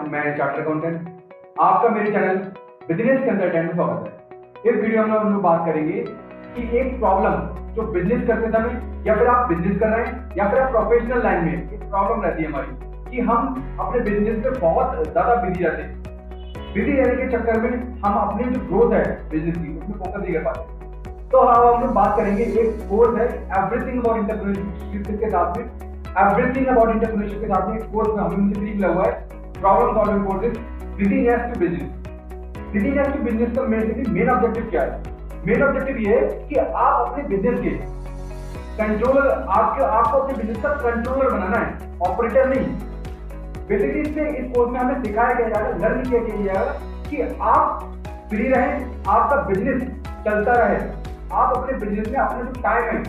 मैं chartered accountant, आपका मेरे चैनल बिजनेस कंसल्टेंट में स्वागत है। इस वीडियो में हम लोग बात करेंगे कि एक प्रॉब्लम जो बिजनेस करते समय या फिर आप बिजनेस कर रहे हैं या फिर आप प्रोफेशनल लाइन में, एक प्रॉब्लम रहती है हमारी कि हम अपने बिजनेस में बहुत ज्यादा बिजी रहते हैं। बिजी रहने के चक्कर में हम अपनी जो ग्रोथ है बिजनेस की उसमें फोकस नहीं कर पाते। तो हम लोग बात करेंगे, एक कोर्स है एवरीथिंग अबाउट एंटरप्रेन्योरशिप के साथ में, एवरीथिंग अबाउट एंटरप्रेन्योरशिप के साथ में एक कोर्स में हमें फ्री मिला हुआ है, problem solving courses business to business. Business to business का मेन ऑब्जेक्टिव क्या है? मेन ऑब्जेक्टिव ये है कि आप अपने बिजनेस के कंट्रोलर, आपको अपने बिजनेस का कंट्रोलर बनाना है, ऑपरेटर नहीं। बेसिकली इस कोर्स में हमें सिखाया गया जाएगा, लर्न किया जाएगा कि आप फ्री रहें, आपका बिजनेस चलता रहे, आप अपने बिजनेस में अपना जो टाइम है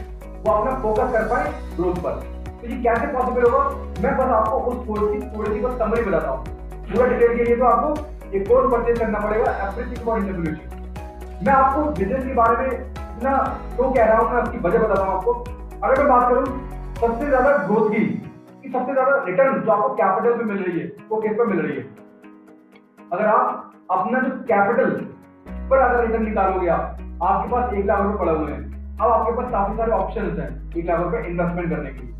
वो अपना फोकस कर पाए ग्रोथ पर। तो ये कैसे पॉसिबल होगा, मैं बस आपको उस कोर्स की थोड़ी सी बस समरी बताता हूँ। पूरा डिटेल के लिए तो आपको एक कोर्स परचेज करना पड़ेगा, एवरीथिंग अबाउट एंटरप्रेन्योरशिप। मैं आपको बिजनेस के बारे में इतना क्यों कह रहा हूँ, मैं उसकी वजह बताता हूँ आपको। अगर मैं बात करूँ सबसे ज्यादा ग्रोथ की, सबसे ज्यादा रिटर्न जो आपको कैपिटल पे मिल रही है वो किस पर मिल रही है? अगर आप अपना जो कैपिटल पर अगर रिटर्न निकालोगे, आपके पास 1 लाख रुपए पड़े हुए हैं, अब आपके पास काफी सारे ऑप्शंस हैं 1 लाख रुपए इन्वेस्टमेंट करने के लिए।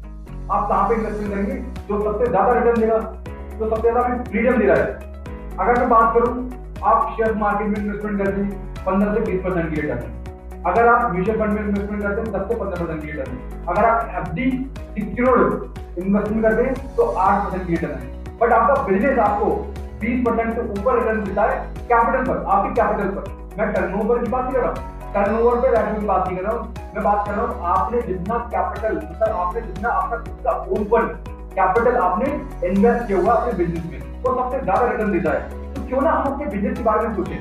आप कहाँ पे इन्वेस्टमेंट करेंगे? जो सबसे ज्यादा रिटर्न देगा, जो सबसे ज्यादा फ्रीडम दे रहा है। अगर मैं बात करूं, आप शेयर मार्केट में इन्वेस्टमेंट करते हैं 15 से 20% की रिटर्न है। अगर आप म्यूचुअल फंड में इन्वेस्टमेंट करते हैं 10 से 15% की रिटर्न है। अगर आप एफडी सिक्योर्ड इन्वेस्टमेंट करते हैं तो 8% की रिटर्न है। बट आपका बिजनेस आपको 20% से ऊपर रिटर्न देता है कैपिटल पर, आपके कैपिटल पर। मैं टर्नओवर की बात नहीं कर रहा हूँ, टर्नओवर पे रेवेन्यू की बात नहीं कर रहा हूँ, मैं बात कर रहा हूँ आपने जितना कैपिटल, मतलब आपने जितना अपना खुद का ओपन कैपिटल आपने इन्वेस्ट किया हुआ अपने बिजनेस में, वो सबसे ज्यादा रिटर्न देता है। तो क्यों ना हम अपने बिजनेस के बारे में सोचें,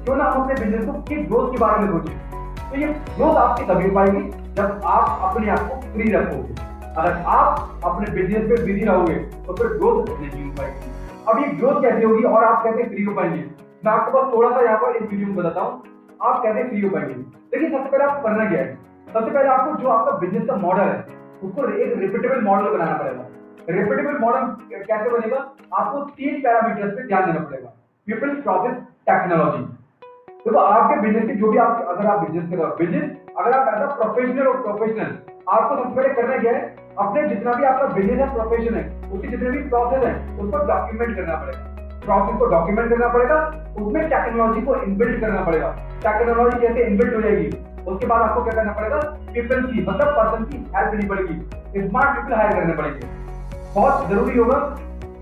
क्यों ना हम अपने बिजनेस को की ग्रोथ के बारे में सोचें। तो ये ग्रोथ आपकी तभी हो पाएगी जब आप अपने आप को फ्री रखोगे। अगर आप अपने बिजनेस में बिजी रहोगे तो फिर ग्रोथ नहीं हो पाएगी। अब ये ग्रोथ कैसे होगी और आप कैसे फ्री हो पाएंगे, मैं आपको बस थोड़ा सा यहाँ पर इस वीडियो में बताता हूँ आप कैसे फ्री हो पाएंगे। देखिए, सबसे पहले आपको करना क्या है? सबसे पहले आपको जो आपका बिजनेस का मॉडल है उसको एक रिपीटेबल मॉडल बनाना पड़ेगा। रिपीटेबल मॉडल कैसे बनेगा? आपको 3 पैरामीटर्स पे ध्यान देना पड़ेगा, पीपल, प्रोसेस, टेक्नोलॉजी। देखो, आपके बिजनेस की जो भी आप, अगर आप बिजनेस कर रहे हो, बिजनेस अगर आप ऐसा प्रोफेशनल और प्रोफेशनल, आपको सबसे पहले करना क्या है? अपने जितना भी आपका बिजनेस है, प्रोफेशन है, उसके जितने भी प्रोसेस है उसको डॉक्यूमेंट करना पड़ेगा। प्रोसेस को डॉक्यूमेंट करना पड़ेगा, उसमें टेक्नोलॉजी को इनबिल्ट करना पड़ेगा। टेक्नोलॉजी कैसे इनबिल्ट हो जाएगी? उसके बाद आपको क्या करना पड़ेगा? पीपल की, मतलब पर्सन की हेल्प लेनी पड़ेगी, स्मार्ट पीपल हायर करने पड़ेंगे, बहुत जरूरी होगा।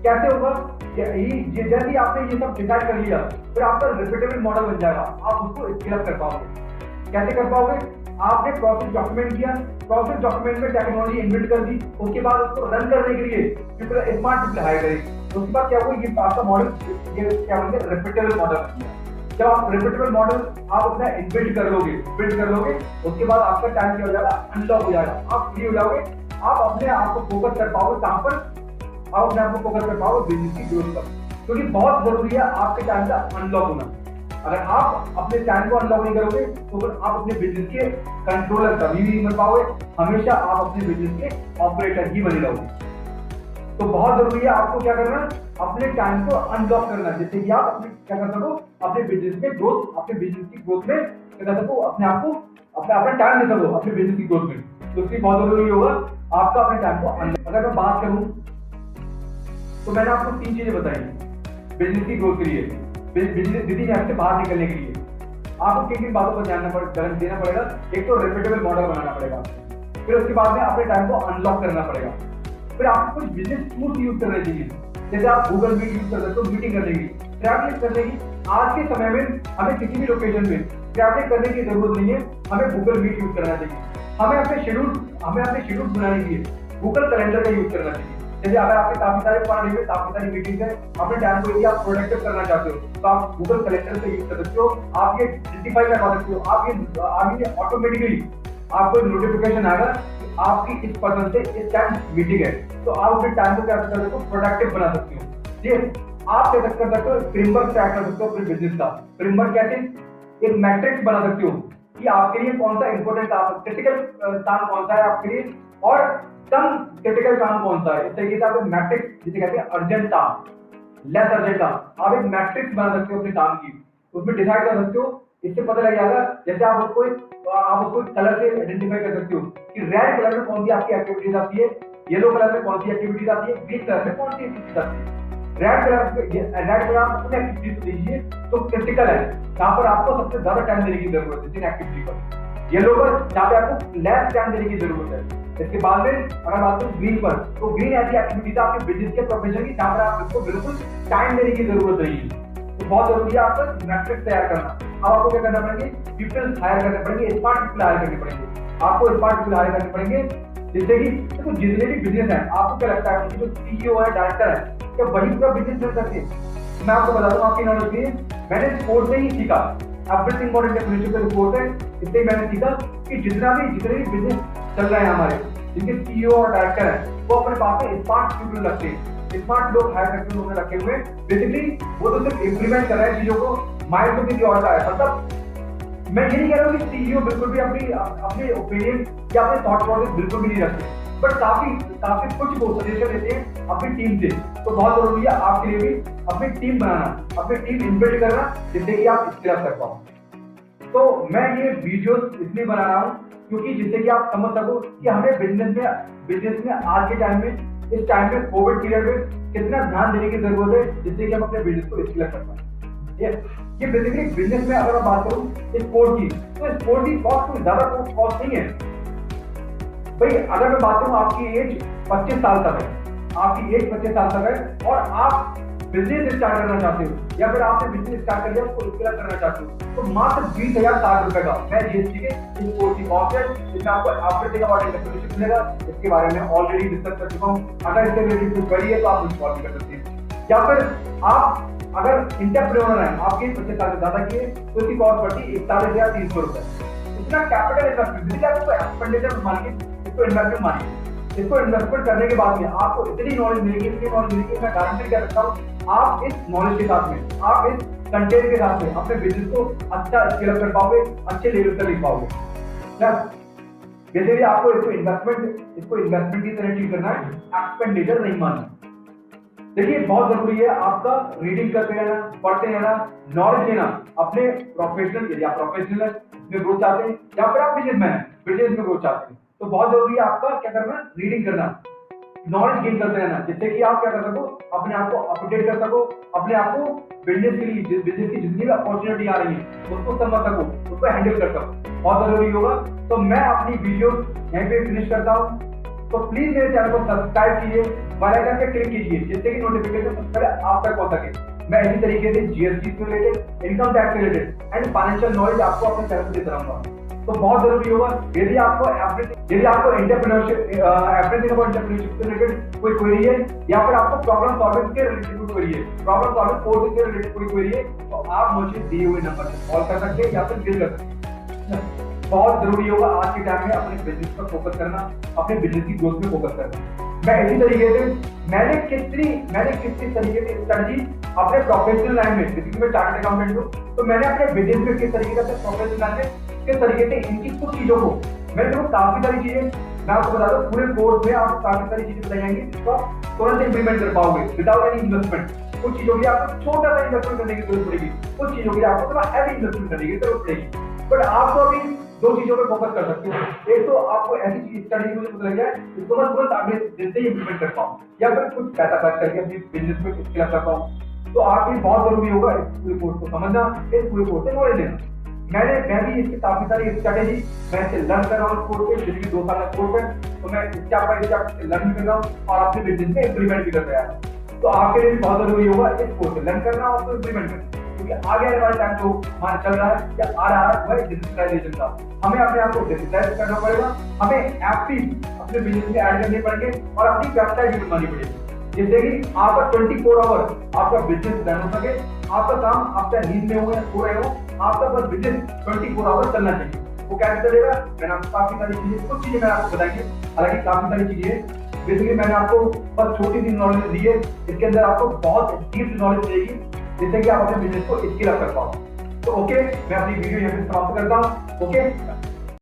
कैसे होगा? जैसे ही आपने ये सब डिसाइड कर लिया, फिर आपका रिपीटेबल मॉडल बन जाएगा, आप उसको स्केल अप कर पाओगे। कैसे कर पाओगे? आपने प्रोसेस डॉक्यूमेंट किया, प्रोसेस डॉक्यूमेंट में टेक्नोलॉजी इनबिल्ट कर दी, उसके बाद उसको रन करने के लिए पीपल, स्मार्ट पीपल हायर करेंगे। उसके बाद क्या होगा? ये आपका मॉडल, ये क्या बोलते हैं, रिपीटेबल मॉडल बन गया। जब आप रिपीटेबल मॉडल आप अपना बिल्ड कर लोगे, उसके बाद आपका टाइम क्या हो जाएगा? अनलॉक हो जाएगा, आप फ्री हो जाओगे। आप अपने आप को फोकस कर पाओगे कहां पर? आप अपने आप को फोकस कर पाओगे बिजनेस की ग्रोथ पर, क्योंकि बहुत जरूरी है आपके टाइम का अनलॉक होना। अगर आप अपने टाइम को अनलॉक नहीं करोगे तो फिर आप अपने बिजनेस के कंट्रोलर कभी भी नहीं बन पाओगे, हमेशा आप अपने बिजनेस के ऑपरेटर ही बने रहोगे। तो बहुत जरूरी है आपको क्या करना? अपने टाइम को अनलॉक करना, जिससे कि आप अपने क्या कर सको, अपने बिजनेस में ग्रोथ, अपने बिजनेस की ग्रोथ में क्या कर सको, अपने आप को अपना टाइम दे सको अपने बिजनेस की ग्रोथ में। तो इसलिए बहुत जरूरी होगा आपका अपने टाइम को अनलॉक। अगर मैं बात करूं तो मैंने आपको 3 चीजें बताई बिजनेस की ग्रोथ के लिए, बिजनेस से बाहर निकलने के लिए आपको किन किन बातों पर ध्यान देना पड़ेगा। एक तो रिपीटेबल मॉडल बनाना पड़ेगा, फिर उसके बाद में अपने टाइम को अनलॉक करना पड़ेगा, फिर आपको कुछ बिजनेस टूल्स यूज करने चाहिए। जैसे आप गूगल मीट यूज कर सकते हो मीटिंग करने की, ट्रैवलिंग करने की। आज के समय में हमें किसी भी लोकेशन में ट्रैवलिंग करने की जरूरत नहीं है, हमें गूगल मीट यूज करना चाहिए। हमें अपने शेड्यूल बनाने के लिए गूगल कैलेंडर का यूज करना चाहिए। जैसे अगर आपके काफी सारे पर डे में काफी सारी मीटिंग है, अपने टाइम को यदि आप प्रोडक्टिव करना चाहते हो तो आप गूगल कैलेंडर से यूज कर सकते हो। आप ये आइडेंटिफाई करवा सकते हो, आप ये ऑटोमेटिकली आपको नोटिफिकेशन आएगा कि आपकी इस पर्सन से इस टाइम मीटिंग है, तो आप अपने टाइम को क्या कर सकते हो? प्रोडक्टिव बना सकते हो। जी, आप क्या कर सकते हो? फ्रेमवर्क ट्रैक कर सकते हो अपने बिजनेस का। फ्रेमवर्क कैसे? एक मैट्रिक्स बना सकते हो कि आपके लिए कौन सा इंपॉर्टेंट काम, क्रिटिकल काम कौन सा है आपके लिए, और कम क्रिटिकल काम कौन सा है। इस तरीके से आप मैट्रिक्स, जिसे कहते हैं अर्जेंट काम, लेस अर्जेंट काम। आप एक मैट्रिक्स बना सकते हो अपने काम की, उसमें डिसाइड कर सकते हो। इससे पता लग जाएगा, जैसे आप उसको कलर से आइडेंटिफाई कर सकते हो कि रेड कलर में कौन सी आपकी एक्टिविटीज आती है, येलो कलर में कौन सी एक्टिविटीज आती है, ग्रीन कलर में कौन सी एक्टिविटीज आती है। रेड कलर आप अपने एक्टिविटीज दीजिए तो क्रिटिकल है, जहाँ पर आपको सबसे ज्यादा टाइम देने की जरूरत है जिन एक्टिविटी पर। येलो पर जहाँ पे आपको लेस टाइम देने की जरूरत है। इसके बाद में अगर बात करूं ग्रीन पर, तो ग्रीन ऐसी एक्टिविटीज आपके बिजनेस के प्रोफेशन की जहाँ पर आपको बिल्कुल टाइम देने की जरूरत नहीं है। तो बहुत जरूरी है आपको मैट्रिक्स तैयार करना। अब आपको क्या करना पड़ेंगे, पीपल हायर करने पड़ेंगे, स्मार्ट पीपल हायर करने पड़ेंगे। आपको स्मार्ट पीपल हायर करने पड़ेंगे जिससे कि देखो जितने भी बिजनेस है, आपको क्या लगता है कि जो सीईओ है, डायरेक्टर है, क्या वही पूरा बिजनेस चल सकते हैं? मैं आपको बता दूं आपकी नॉलेज के लिए, मैंने स्पोर्ट्स से ही सीखा, एवरीथिंग अबाउट एंटरप्रेन्योरशिप का कोर्स है, इससे मैंने सीखा कि जितने भी बिजनेस चल रहे हैं हमारे, जिनके सीईओ और डायरेक्टर है, वो अपने पास में स्मार्ट पीपल रखते हैं, स्मार्ट लोग हायर करके उन्होंने रखे हुए। बेसिकली वो तो सिर्फ इम्प्लीमेंट कर रहे हैं चीजों को, माइंड में किसी और का है। मतलब मैं ये नहीं कह रहा हूँ कि सीईओ बिल्कुल भी अपने ओपिनियन या अपने थॉट प्रोसेस बिल्कुल भी नहीं रखते, बट काफी कुछ वो सजेशन देते हैं अपनी टीम से। तो बहुत जरूरी है आपके लिए भी अपनी टीम बनाना, अपनी टीम इनबिल्ड करना, जिससे कि आप स्किल अप कर पाओ। तो मैं ये वीडियोस इसलिए बना रहा हूँ क्योंकि जिससे कि आप समझ सको कि हमें बिजनेस में आज के टाइम में, इस टाइम में, कोविड पीरियड में कितना ध्यान देने की जरूरत है, जिससे कि हम अपने बिजनेस को स्किल अप कर पाए। ये बेसिकली बिजनेस में अगर मैं बात करूं स्पोर्ट की, तो स्पोर्ट की कॉस्ट कोई ज्यादा कॉस्ट नहीं है भाई। अगर मैं बात करूं आपकी एज 25 साल तक है, आपकी एज 25 साल तक है और आप बिजनेस स्टार्ट करना चाहते हो या फिर आपने बिजनेस स्टार्ट कर लिया उसको स्केल अप करना चाहते हो, तो मात्र 20,060 रुपए का मैं जीएसटी के इस कोर्स की कॉस्ट है, जिसमें आपको एवरीथिंग अबाउट एंटरप्रेन्योरशिप मिलेगा। इसके बारे में ऑलरेडी डिस्कस कर चुका हूँ। अगर इससे रिलेटेड कोई क्वेरी है तो आप मुझे कॉल भी कर सकते हैं, या फिर आप अगर एंटरप्रेन्योर है, आपके 25 साल से ज्यादा की है, तो इसकी कॉस्ट पड़ती है 41,300 रुपए। इतना कैपिटल इन्वेस्टमेंट, आपको एक्सपेंडिचर मानिए, इसको इन्वेस्टमेंट मानिए। इसको इन्वेस्टमेंट करने के बाद में आपको इतनी नॉलेज मिलेगी, मैं गारंटी कर सकता हूँ आप इस नॉलेज के साथ में, आप इस कंटेंट के साथ में अपने बिजनेस को अच्छा स्केल अप कर पाओगे, अच्छे लेवल तक ले पाओगे। जैसे भी आपको इसको इन्वेस्टमेंट की तरह ट्रीट करना है, एक्सपेंडिचर नहीं मानना। देखिए बहुत जरूरी है आपका रीडिंग करते रहना, पढ़ते रहना, नॉलेज लेना। अपने प्रोफेशनल, यदि आप प्रोफेशनल है उसमें ग्रोथ चाहते हैं, या फिर आप बिजनेसमैन है, बिजनेस में ग्रोथ चाहते हैं, तो बहुत जरूरी है आपका क्या करना, रीडिंग करना, नॉलेज गेन करते रहना, जिससे कि आप क्या कर सको, अपने आप को अपडेट कर सको, अपने आप को बिजनेस के लिए, बिजनेस की जितनी भी अपॉर्चुनिटी आ रही है उसको समझ सको, उसको हैंडल कर सको, बहुत जरूरी होगा। तो मैं अपनी वीडियो यहीं पे फिनिश करता हूँ। तो प्लीज मेरे चैनल को सब्सक्राइब कीजिए, बेल आइकन पे क्लिक कीजिए, जिससे कि नोटिफिकेशन सबसे पहले आप तक पहुंच सके। मैं इसी तरीके से जीएसटी से रिलेटेड, इनकम टैक्स से रिलेटेड एंड फाइनेंशियल नॉलेज आपको अपने चैनल से देता रहूंगा। तो बहुत जरूरी होगा, यदि आपको एंटरप्रेन्योरशिप, एवरीथिंग अबाउट एंटरप्रेन्योरशिप से रिलेटेड कोई क्वेरी है, या फिर आपको प्रॉब्लम सॉल्विंग के रिलेटेड कोई क्वेरी है, प्रॉब्लम सॉल्विंग कोर्स से रिलेटेड कोई क्वेरी है, तो आप मुझे दिए हुए नंबर पर कॉल कर सकते हैं या फिर मेल कर सकते हैं। बहुत जरूरी होगा आज के टाइम में अपने बिजनेस पर फोकस करना, अपने बिजनेस की ग्रोथ में फोकस करना। मैं इसी तरीके से मैंने किस तरीके की स्ट्रेटजी अपने प्रोफेशनल लाइन में, जैसे कि मैं चार्टर्ड अकाउंटेंट हूँ, तो मैंने अपने बिजनेस में किस तरीके से, प्रोफेशनल लाइन में किस तरीके से इनकी कुछ चीजों को, मैं देखो काफी सारी चीजें मैं आपको बता दूं, पूरे कोर्स में आपको काफी सारी चीजें बताई जाएंगी जिसको आप तुरंत इंप्लीमेंट कर पाओगे विदाउट एनी इन्वेस्टमेंट। कुछ चीजों की आपको छोटा सा इन्वेस्टमेंट करने की जरूरत पड़ेगी, कुछ चीजों की आपको थोड़ा हैवी इन्वेस्टमेंट करने की जरूरत पड़ेगी, बट आपको अभी दो चीजों पे फोकस कर सकते हो। एक तो आपको ऐसी चीज स्टडी मुझे पता लग जाए जिसको मैं तुरंत अगले दिन से ही इंप्लीमेंट कर पाऊँ, या फिर कुछ पैसा खर्च करके अपने बिजनेस में स्किल अप कर पाऊँ। तो आपके लिए बहुत जरूरी होगा इस पूरे कोर्स को समझना, इस पूरे कोर्स से नॉलेज लेना। मैं भी इसकी काफी सारी स्ट्रेटेजी मैं इसे लर्न कर रहा हूँ इस कोर्स पे, जिसकी 2 साल का कोर्स है, तो मैं स्टेप बाय स्टेप लर्न कर रहा हूँ और अपने बिजनेस में इंप्लीमेंट भी कर रहा हूँ। तो आपके लिए भी बहुत जरूरी होगा इस कोर्स को लर्न करना और उसको इंप्लीमेंट करना, क्योंकि आगे आने वाले टाइम जो हमारा चल रहा है या आ रहा है वह डिजिटलाइजेशन का। हमें अपने आप को डिजिटलाइज करना पड़ेगा, हमें ऐप भी अपने बिजनेस में ऐड करने पड़ेंगे और अपनी वेबसाइट भी बनवानी पड़ेगी, जिससे कि आपका 24 आवर आपका बिजनेस रन हो सके। आपका काम आपका नींद में हो रहे हो, आपका बस बिजनेस 24 आवर चलना चाहिए। वो कैसे चलेगा, मैंने आपको काफी सारी चीजें, कुछ चीजें मैंने आपको बताई है, हालांकि काफी सारी चीजें हैं। बेसिकली मैंने आपको बस छोटी सी नॉलेज दी है, इसके अंदर आपको बहुत डीप नॉलेज मिलेगी, जिससे कि आप अपने बिजनेस को स्केल अप कर पाओ। तो ओके, मैं अपनी वीडियो यहाँ पे समाप्त करता हूँ। ओके।